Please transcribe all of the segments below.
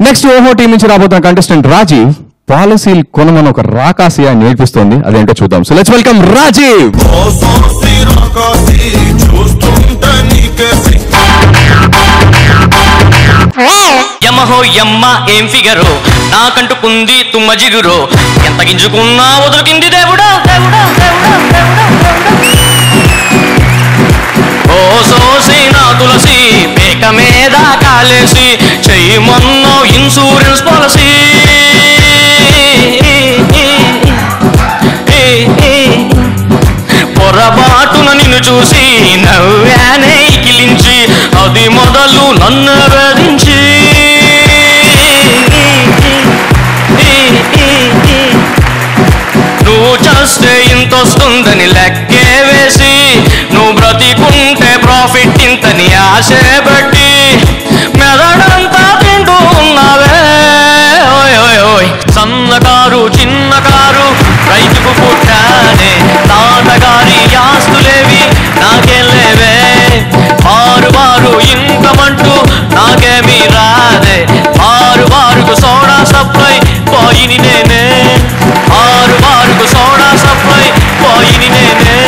Next ఓహో team నుంచి రాబోతున్న కంటెస్టెంట్ రాజీవ్ పాలసీలు కొనమని ఒక రాకాసి అని నేర్పిస్తోంది. అదేంటో చూద్దాం. So let's welcome Rajiv. యమహో యమ్మ ఏం ఫిగరో నాకంటుకుంది తుమ్మ జిగురో ఎంత గింజుకున్నా వదులుకింది దేవుడా దేవుడా దేవుడా ఓ సోసి నా తులసి పేక మీద కాలేసి చెయ్యమన్నో ఇన్సూరెన్స్ పాలసీ పొరపాటున నిన్ను చూసి నవ్వానే కిలించి అది మొదలు నన్ను వేధించి నువ్వు చేస్తే ఇంతొస్తుందని లెక్కే వేసి నువ్వు బ్రతికుంటే ప్రాఫిట్ ఇంతని ఆశ పెట్టి మెదడంతా తింటూ ఉన్నావే. ఓయ్ ఓయ్ ఓయ్ సన్నకారు చిన్నకారు రైతుకు పుట్టానే తాతగారి ఆస్తులేవి నాకేం లేవే వారు వారు ఇంకమంటూ నాకేమీ రాదే వారు వారుకు సోడా సప్లై పోయిని నేనే వారు వారుకు సోడా సప్లై పోయిని నేనే.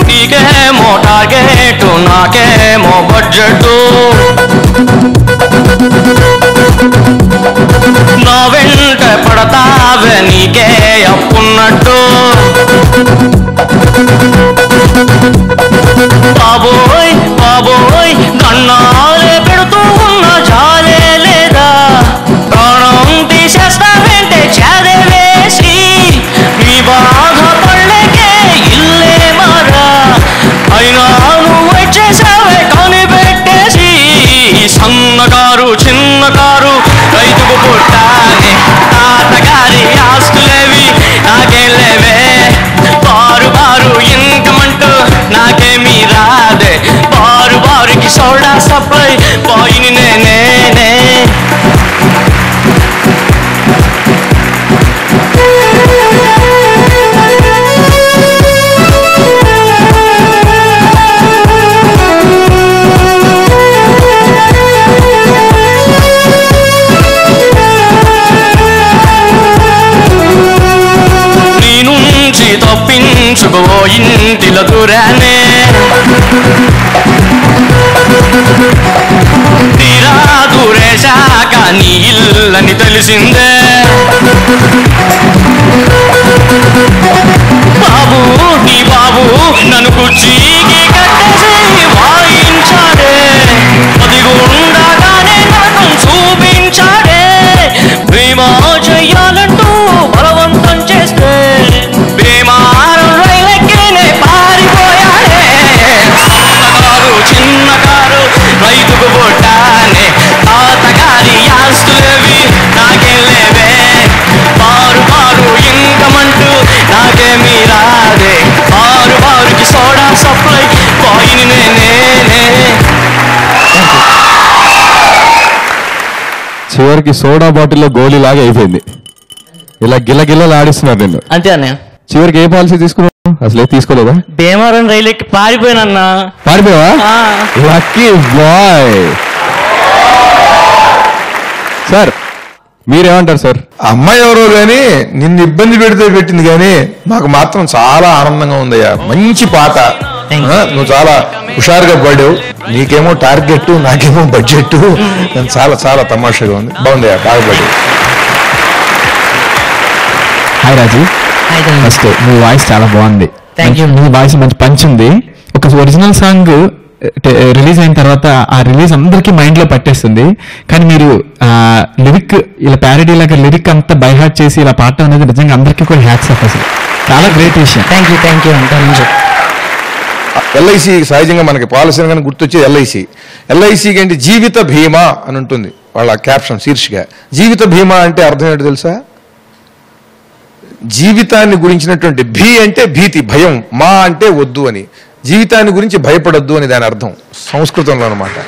నీకేమో టార్గెట్ నాకేమో బడ్జెట్ నా వెంట పడతావే నీకే అప్పున్నట్టు బాబోయ్ బాబోయ్ దండాలే పెడుతూ ఉన్న జాలే లేదా ప్రాణం తీసేస్తావేంటే చేదే వేసి నీ బాధ పళ్ళకే ఇల్లే మారా అయినా నువ్వు వచ్చేసావే కనిపెట్టేసి సన్నకారు చిన్నకారు రైతుకు పుట్టానే తాతగారి ఆస్తులేవి నాకేం లేవే బారు బారు ఇంకమంటూ నాకేమీ రాదే బారు బారుకి సోడా సప్లై పోయిని నేనే. తప్పించుకో ఇంటిలో దూరానే తీరా దూరేశాక నీ ఇల్లని తెలిసిందే బాబు నీ బాబు నన్ను కుర్చీకి కట్టేసి వాయించాడే అదిగుండగానే నన్ను చూపించాడే భీమా చెయ్యాలంటూ బలవంతం చేస్తే భీమారం రైలెక్కినే పారిపోయాడే సన్నకారు చిన్నకారు రైతుకు పుట్టానే తాతగారి ఆస్తులేవి నాకేం లేవే బారు బారు ఇంకమంటూ నాకేమీ రాదే బారు బారుకి సోడా సప్లై పోయిని నేనే. చివరికి సోడా బాటిల్లో గోళీలాగా అయిపోయింది. ఇలా గిల్లగిల్లలు ఆడిస్తున్నారు నిన్ను. అంతే అన్నయ్య. చివరికి ఏ పాలసీ తీసుకున్నావు? అసలు తీసుకోలేదా? భీమవరం రైలు ఎక్కి పారిపోయినన్నా. పారిపోయావా? Lucky boy. సార్ మీరేమంటారు సార్? అమ్మాయి ఎవరో గాని నిన్ను ఇబ్బంది పెడితే పెట్టింది కానీ నాకు మాత్రం చాలా ఆనందంగా ఉందయ్యా. మంచి పాట, నువ్వు చాలా హుషారుగా పడావు. నీకేమో టార్గెట్ నాకేమో బడ్జెట్. చాలా చాలా తమాషాగా ఉంది. బాగుందయ్యా, బాగా పడావు. హాయ్ రాజు. ఫస్ట్ మీ వాయిస్ చాలా బాగుంది. మీ వాయిస్ మంచి పంచ్ ఉంది. ఒక ఒరిజినల్ సాంగ్ రిలీజ్ అయిన తర్వాత ఆ రిలీజ్ అందరికీ మైండ్ లో పట్టేస్తుంది. కానీ మీరు లిరిక్ ఇలా ప్యారడీ లాగా లిరిక్ అంతా బై హార్ట్ చేసి ఇలా పాడటం అనేది నిజంగా అందరికీ కూడా హ్యాట్స్ ఆఫ్. అసలు చాలా గ్రేట్ విషయం. థ్యాంక్ యూ అంతా. ఎల్ఐసి సహజంగా మనకి పాలసీ కానీ గుర్తొచ్చేది ఎల్ఐసికి అంటే జీవిత బీమా అని ఉంటుంది వాళ్ళ క్యాప్షన్ శీర్షిక. జీవిత బీమా అంటే అర్థం ఏంటో తెలుసా? జీవితాన్ని గురించినటువంటి భీ అంటే భీతి, భయం, మా అంటే వద్దు అని, జీవితాన్ని గురించి భయపడొద్దు అని దాని అర్థం సంస్కృతంలో అన్నమాట.